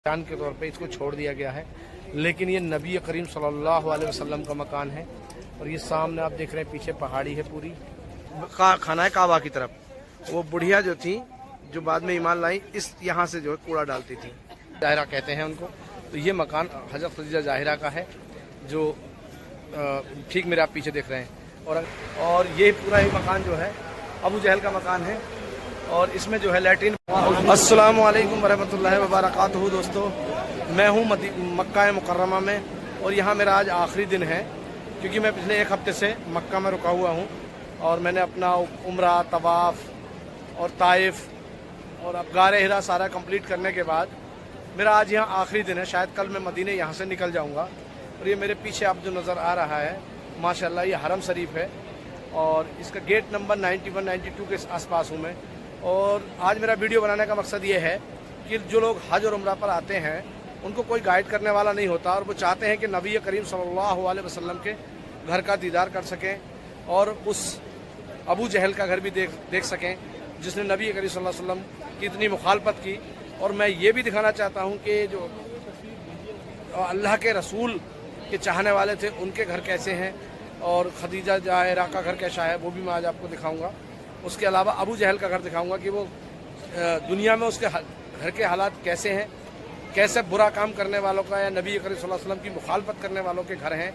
पहचान के तौर पे इसको छोड़ दिया गया है, लेकिन ये नबी करीम सल्लल्लाहु अलैहि वसल्लम का मकान है। और ये सामने आप देख रहे हैं पीछे पहाड़ी है पूरी, खाना है काबा की तरफ। वो बुढ़िया जो थी जो बाद में ईमान लाई, इस यहाँ से जो है कूड़ा डालती थी, जाहिरा कहते हैं उनको। तो ये मकान हजरत खदीजा जाहिरा का है जो ठीक मेरे आप पीछे देख रहे हैं। और ये पूरा ही मकान जो है अबू जहल का मकान है। और इसमें जो है लैट्रिन। अस्सलामु अलैकुम वरहमतुल्लाहि वबरकातुहू। दोस्तों, मैं हूँ मक्का मुकर्रमा में और यहाँ मेरा आज आखिरी दिन है, क्योंकि मैं पिछले एक हफ्ते से मक्का में रुका हुआ हूँ और मैंने अपना उम्रा, तवाफ़ और ताइफ और अब गारे हिरा सारा कंप्लीट करने के बाद मेरा आज यहाँ आखिरी दिन है। शायद कल मैं मदीने यहाँ से निकल जाऊँगा। और ये मेरे पीछे आप जो नज़र आ रहा है माशाल्लाह, ये हरम शरीफ है और इसका गेट नंबर 91, 92 के आसपास हूँ मैं। और आज मेरा वीडियो बनाने का मकसद ये है कि जो लोग हज और उम्रा पर आते हैं उनको कोई गाइड करने वाला नहीं होता और वो चाहते हैं कि नबी करीम सल्लल्लाहु अलैहि वसल्लम के घर का दीदार कर सकें और उस अबू जहल का घर भी देख सकें जिसने नबी करीम सल्लल्लाहु अलैहि वसल्लम की इतनी मुखालफत की। और मैं ये भी दिखाना चाहता हूँ कि जो अल्लाह के रसूल के चाहने वाले थे उनके घर कैसे हैं और खदीजा जाहिरा का घर कैसा है, वो भी मैं आज आपको दिखाऊँगा। उसके अलावा अबू जहल का घर दिखाऊंगा कि वो दुनिया में उसके घर के हालात कैसे हैं, कैसे बुरा काम करने वालों का या नबी करीम सल्लल्लाहु अलैहि वसल्लम की मुखालफत करने वालों के घर हैं,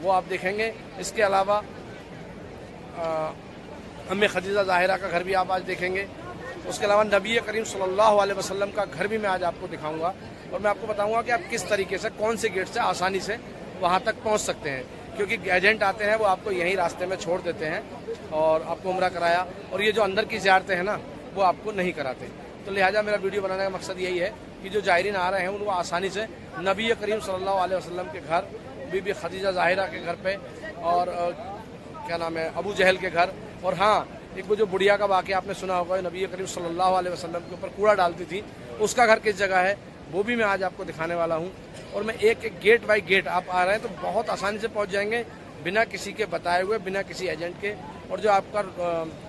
वो आप देखेंगे। इसके अलावा अम्मे खदीजा जाहिरा का घर भी आप आज देखेंगे। उसके अलावा नबी करीम सल्लल्लाहु अलैहि वसल्लम का घर भी मैं आज आपको दिखाऊंगा और मैं आपको बताऊंगा कि आप किस तरीके से, कौन से गेट से आसानी से वहाँ तक पहुँच सकते हैं, क्योंकि एजेंट आते हैं वो आपको यहीं रास्ते में छोड़ देते हैं और आपको उम्रा कराया, और ये जो अंदर की ज़ियारतें हैं ना वो आपको नहीं कराते। तो लिहाजा मेरा वीडियो बनाने का मकसद यही है कि जो जायरीन आ रहे हैं उनको आसानी से नबी करीम सल्लल्लाहु अलैहि वसल्लम के घर, बीबी खदीजा जाहिरा के घर पे और क्या नाम है अबू जहल के घर। और हाँ, एक वो जो बुढ़िया का वाक़या आपने सुना होगा, नबी करीम सल्लल्लाहु अलैहि वसल्लम के ऊपर कूड़ा डालती थी, उसका घर किस जगह है वो भी मैं आज आपको दिखाने वाला हूँ। और मैं एक एक गेट बाई गेट, आप आ रहे हैं तो बहुत आसानी से पहुँच जाएंगे बिना किसी के बताए हुए, बिना किसी एजेंट के, और जो आपका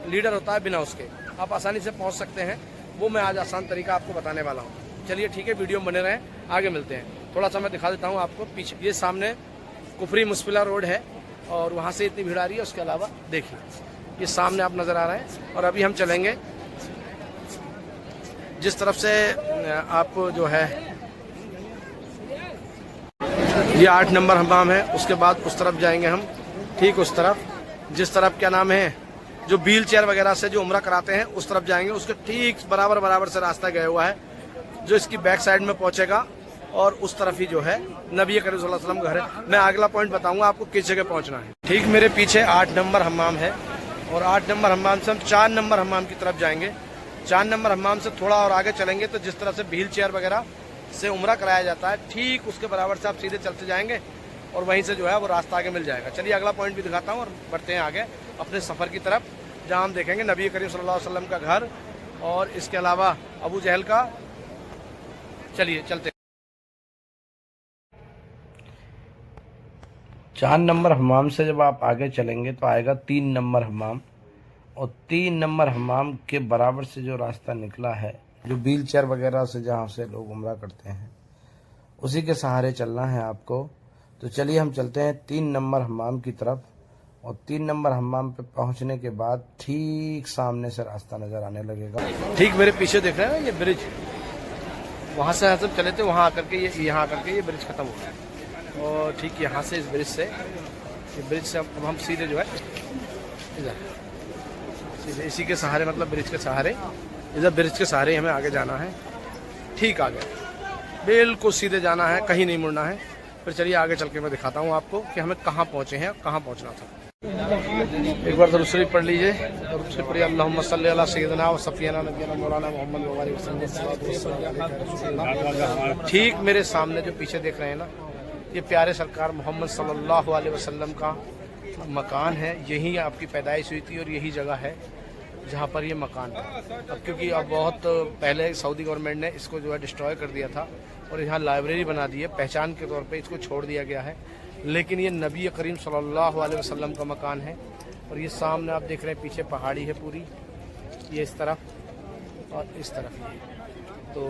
लीडर होता है बिना उसके आप आसानी से पहुंच सकते हैं। वो मैं आज आसान तरीका आपको बताने वाला हूं। चलिए ठीक है, वीडियो में बने रहें, आगे मिलते हैं। थोड़ा सा मैं दिखा देता हूं आपको पीछे, ये सामने कुफरी मुस्फिला रोड है और वहां से इतनी भीड़ आ रही है। उसके अलावा देखिए ये सामने आप नज़र आ रहे हैं और अभी हम चलेंगे जिस तरफ से आप जो है ये 8 नंबर हमाम है, उसके बाद उस तरफ जाएंगे हम, ठीक उस तरफ, जिस तरफ क्या नाम है जो व्हील चेयर वगैरह से जो उम्रा कराते हैं उस तरफ जाएंगे। उसके ठीक बराबर से रास्ता गया हुआ है जो इसकी बैक साइड में पहुंचेगा और उस तरफ ही जो है नबी करीम सल्लल्लाहु अलैहि वसल्लम का घर है। मैं अगला पॉइंट बताऊंगा आपको किस जगह पहुंचना है। ठीक मेरे पीछे 8 नंबर हमाम है और 8 नंबर हमाम से हम 4 नंबर हमाम की तरफ जाएंगे। 4 नंबर हमाम से थोड़ा और आगे चलेंगे तो जिस तरह से व्हील चेयर वगैरह से उम्रा कराया जाता है, ठीक उसके बराबर से आप सीधे चलते जाएंगे और वहीं से जो है वो रास्ता आगे मिल जाएगा। चलिए अगला पॉइंट भी दिखाता हूँ और बढ़ते हैं आगे अपने सफ़र की तरफ, जहाँ हम देखेंगे नबी करीम सल्लल्लाहु अलैहि वसल्लम का घर और इसके अलावा अबू जहल का। चलिए चलते हैं। 4 नंबर हमाम से जब आप आगे चलेंगे तो आएगा 3 नंबर हमाम और 3 नंबर हमाम के बराबर से जो रास्ता निकला है, जो व्हील चेयर वगैरह से जहाँ से लोग उम्रा करते हैं, उसी के सहारे चलना है आपको। तो चलिए हम चलते हैं 3 नंबर हमाम की तरफ और 3 नंबर हमाम पे पहुंचने के बाद ठीक सामने से रास्ता नज़र आने लगेगा। ठीक मेरे पीछे देख रहे हैं ना ये ब्रिज, वहाँ से हम चले थे, वहाँ आकर के ये यहाँ आकर के ये ब्रिज खत्म हो गया और ठीक यहाँ से इस ब्रिज से, ये ब्रिज से अब हम सीधे जो है इधर सीधे इसी के सहारे, मतलब ब्रिज के सहारे, इधर ब्रिज के सहारे हमें आगे जाना है। ठीक आगे बिल्कुल सीधे जाना है, कहीं नहीं मुड़ना है। फिर चलिए आगे चल के मैं दिखाता हूँ आपको कि हमें कहाँ पहुँचे हैं, कहाँ पहुँचना था। एक बार दरूद शरीफ पढ़ लीजिए। दरूद शरीफ पढ़िए, अल्लाहुम्मा सल्ली अला सय्यिदना व सफियाना नबियना मौलाना मोहम्मद व आलिहि वसल्लम। ठीक मेरे सामने जो पीछे देख रहे हैं ना, ये प्यारे सरकार मोहम्मद सल्लल्लाहु अलैहि वसल्लम का मकान है। यहीं आपकी पैदाइश हुई थी और यही जगह है जहाँ पर ये मकान था। अब क्योंकि अब बहुत पहले सऊदी गवर्नमेंट ने इसको जो है डिस्ट्रॉय कर दिया था और यहाँ लाइब्रेरी बना दी है, पहचान के तौर पे इसको छोड़ दिया गया है, लेकिन ये नबी करीम सल्लल्लाहु अलैहि वसल्लम का मकान है। और ये सामने आप देख रहे हैं पीछे पहाड़ी है पूरी, ये इस तरफ और इस तरफ ये। तो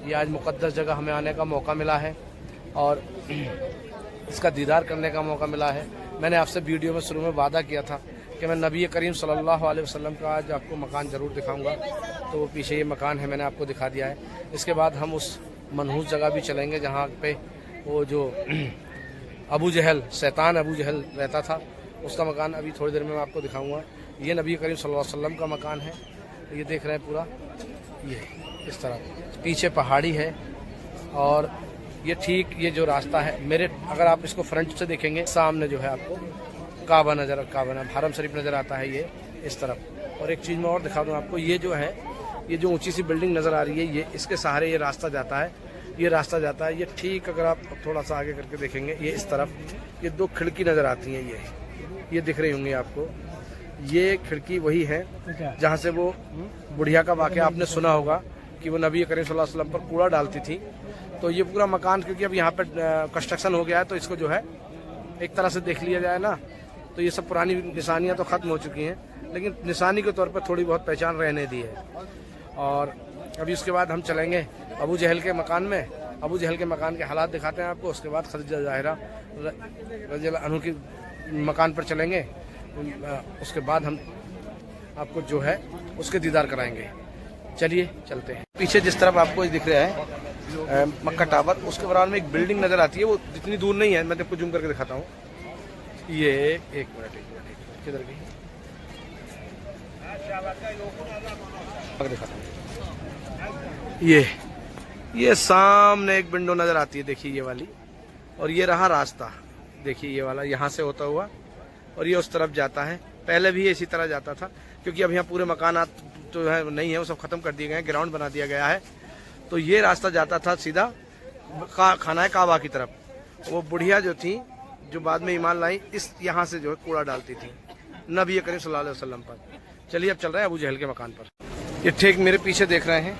ये आज मुक़द्दस जगह हमें आने का मौका मिला है और इसका दीदार करने का मौका मिला है। मैंने आपसे वीडियो में शुरू में वादा किया था कि मैं नबी करीम सल्लल्लाहु अलैहि वसल्लम का आज आपको मकान ज़रूर दिखाऊंगा, तो वो पीछे ये मकान है, मैंने आपको दिखा दिया है। इसके बाद हम उस मनहूस जगह भी चलेंगे जहाँ पे वो जो अबू जहल, शैतान अबू जहल रहता था, उसका मकान अभी थोड़ी देर में मैं आपको दिखाऊंगा। ये नबी करीम सल्लल्लाहु अलैहि वसल्लम का मकान है, ये देख रहे हैं पूरा, ये इस तरह पीछे पहाड़ी है और ये ठीक ये जो रास्ता है मेरे, अगर आप इसको फ्रंट से देखेंगे सामने जो है आपको काबा हरम शरीफ नज़र आता है ये इस तरफ। और एक चीज़ मैं और दिखा दूँ आपको, ये जो है ये जो ऊंची सी बिल्डिंग नज़र आ रही है, ये इसके सहारे ये रास्ता जाता है, ये रास्ता जाता है। ये ठीक अगर आप थोड़ा सा आगे करके देखेंगे, ये इस तरफ ये दो खिड़की नज़र आती हैं, ये दिख रही होंगी आपको। ये खिड़की वही है जहाँ से वो बुढ़िया का वाक़या आपने सुना होगा कि वो नबी करीम सल्लल्लाहु अलैहि वसल्लम पर कूड़ा डालती थी। तो ये पूरा मकान क्योंकि अब यहाँ पर कंस्ट्रक्शन हो गया है, तो इसको जो है एक तरह से देख लिया जाए ना, तो ये सब पुरानी निशानियाँ तो ख़त्म हो चुकी हैं, लेकिन निशानी के तौर पर थोड़ी बहुत पहचान रहने दी है। और अभी उसके बाद हम चलेंगे अबू जहल के मकान में, अबू जहल के मकान के हालात दिखाते हैं आपको। उसके बाद खदीजा ज़ाहिरा रज़ियल्लाहु अन्हा की मकान पर चलेंगे, उसके बाद हम आपको जो है उसके दीदार कराएंगे। चलिए चलते हैं। पीछे जिस तरफ आपको दिख रहा है मक्का टावर, उसके बराबर में एक बिल्डिंग नज़र आती है, वो जितनी दूर नहीं है, मैं आपको जूम करके दिखाता हूँ। ये एक मिनट किधर गई, दिखाता हूँ। ये सामने एक विंडो नज़र आती है, देखिए ये वाली, और ये रहा रास्ता, देखिए ये वाला यहाँ से होता हुआ और ये उस तरफ जाता है। पहले भी इसी तरह जाता था, क्योंकि अब यहाँ पूरे मकानात जो है नहीं है, वो सब ख़त्म कर दिए गए हैं, ग्राउंड बना दिया गया है। तो ये रास्ता जाता था सीधा खाना काबा की तरफ। वो बुढ़िया जो थी, जो बाद में ईमान लाई, इस यहाँ से जो है कूड़ा डालती थी नबी करीम सल्लल्लाहु अलैहि वसल्लम पर। चलिए अब चल रहे हैं अबू जहल के मकान पर। ये ठीक मेरे पीछे देख रहे हैं,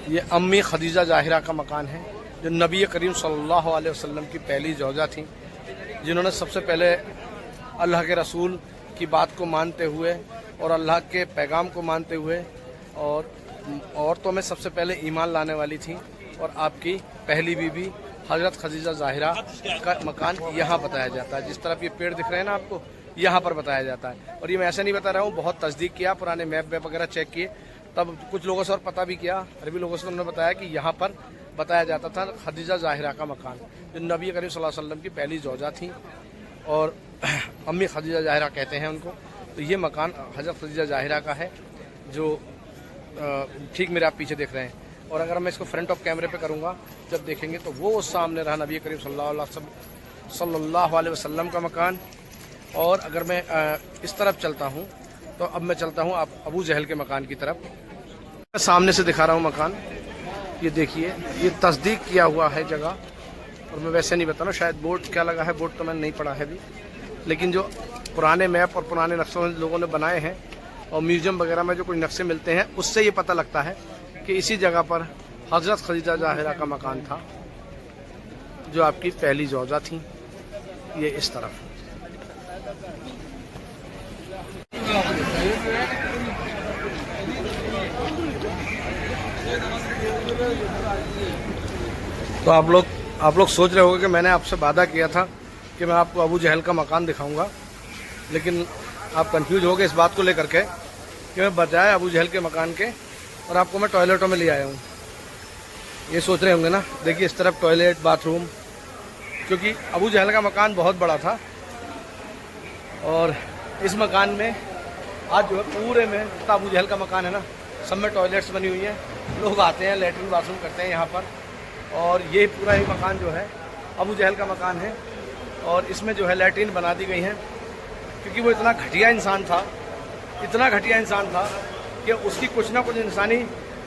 ये अम्मी खदीजा ज़ाहिरा का मकान है, जो नबी करीम सल्लल्लाहु अलैहि वसल्लम की पहली ज़ौजा थी, जिन्होंने सबसे पहले अल्लाह के रसूल की बात को मानते हुए और अल्लाह के पैगाम को मानते हुए और औरतों में सबसे पहले ईमान लाने वाली थी। और आपकी पहली बीबी हज़रत खदीजा ज़ाहिरा का मकान यहाँ बताया जाता है। जिस तरफ ये पेड़ दिख रहे हैं ना आपको, यहाँ पर बताया जाता है। और ये मैं ऐसे नहीं बता रहा हूँ, बहुत तस्दीक किया, पुराने मैप वगैरह चेक किए, तब कुछ लोगों से और पता भी किया, अरबी लोगों से, उन्होंने बताया कि यहाँ पर बताया जाता था खदीजा ज़ाहिरा का मकान, जो नबी करीम सल्लल्लाहु अलैहि वसल्लम की पहली ज़ौजा थी और अम्मी खदीजा ज़ाहिरा कहते हैं उनको। तो ये मकान हज़रत खदीजा ज़ाहिरा का है, जो ठीक मेरे आप पीछे देख रहे हैं। और अगर मैं इसको फ्रंट ऑफ कैमरे पे करूँगा, जब देखेंगे तो वो सामने रहा नबी करीम सल्लल्लाहु अलैहि वसल्लम का मकान। और अगर मैं इस तरफ चलता हूँ, तो अब मैं चलता हूँ अबू जहल के मकान की तरफ। मैं सामने से दिखा रहा हूँ मकान, ये देखिए, ये तस्दीक किया हुआ है जगह। और मैं वैसे नहीं बता रहा, शायद बोर्ड क्या लगा है, बोर्ड तो मैंने नहीं पढ़ा है अभी, लेकिन जो पुराने मैप और पुराने नक्शों लोगों ने बनाए हैं और म्यूजियम वगैरह में जो कुछ नक्शे मिलते हैं, उससे ये पता लगता है कि इसी जगह पर हज़रत खदीजा ज़ाहिरा का मकान था, जो आपकी पहली ज़ौजा थी। ये इस तरफ तो आप लोग सोच रहे होंगे कि मैंने आपसे वादा किया था कि मैं आपको अबू जहल का मकान दिखाऊंगा, लेकिन आप कंफ्यूज हो गए इस बात को लेकर के कि मैं बजाय अबू जहल के मकान के और आपको मैं टॉयलेटों में ले आया हूँ। ये सोच रहे होंगे ना, देखिए इस तरफ टॉयलेट, बाथरूम, क्योंकि अबू जहल का मकान बहुत बड़ा था और इस मकान में आज जो है पूरे में जितना अबू जहल का मकान है ना, सब में टॉयलेट्स बनी हुई हैं, लोग आते हैं लेटरिन बाथरूम करते हैं यहाँ पर। और ये पूरा ही मकान जो है अबू जहल का मकान है और इसमें जो है लेटरिन बना दी गई हैं, क्योंकि वो इतना घटिया इंसान था, इतना घटिया इंसान था कि उसकी कुछ ना कुछ निशानी,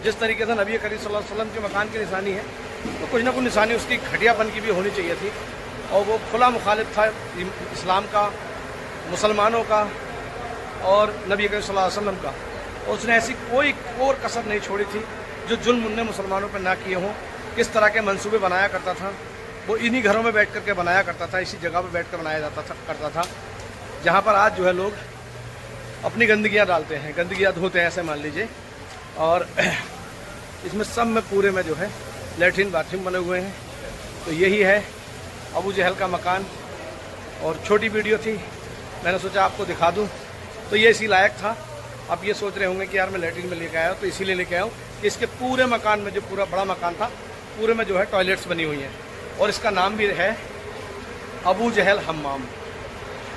जिस तरीके से नबी करीम सल्लल्लाहु अलैहि वसल्लम के मकान की निशानी है, तो कुछ ना कुछ निशानी उसकी घटियापन की भी होनी चाहिए थी। और वो खुला मुखालिफ था इस्लाम का, मुसलमानों का और नबी करीम सल्लल्लाहु अलैहि वसल्लम का। और उसने ऐसी कोई और कसर नहीं छोड़ी थी जो जुल्म उन्होंने मुसलमानों पर ना किए हों। किस तरह के मंसूबे बनाया करता था, वो इन्हीं घरों में बैठ करके बनाया करता था, इसी जगह पर बैठ कर बनाया करता था, जहाँ पर आज जो है लोग अपनी गंदगियाँ डालते हैं, गंदगियाँ धोते हैं, ऐसे मान लीजिए। और इसमें सब में पूरे में जो है लेटरिन बाथरूम बने हुए हैं। तो यही है अबू जहल का मकान। और छोटी वीडियो थी, मैंने सोचा आपको दिखा दूं, तो ये इसी लायक था। आप ये सोच रहे होंगे कि यार मैं लेटरिन में लेके आया हूँ, तो इसीलिए लेके आया हूँ कि इसके पूरे मकान में, जो पूरा बड़ा मकान था, पूरे में जो है टॉयलेट्स बनी हुई हैं। और इसका नाम भी है अबू जहल हम्माम।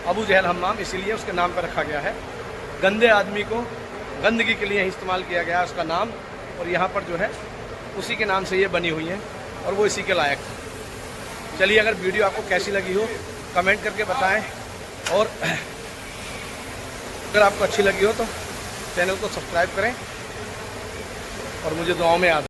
अबू जहल हम्माम इसीलिए उसके नाम पर रखा गया है। गंदे आदमी को गंदगी के लिए ही इस्तेमाल किया गया है उसका नाम, और यहाँ पर जो है उसी के नाम से ये बनी हुई है और वो इसी के लायक है। चलिए, अगर वीडियो आपको कैसी लगी हो कमेंट करके बताएं, और अगर आपको अच्छी लगी हो तो चैनल को सब्सक्राइब करें और मुझे दुआओं में याद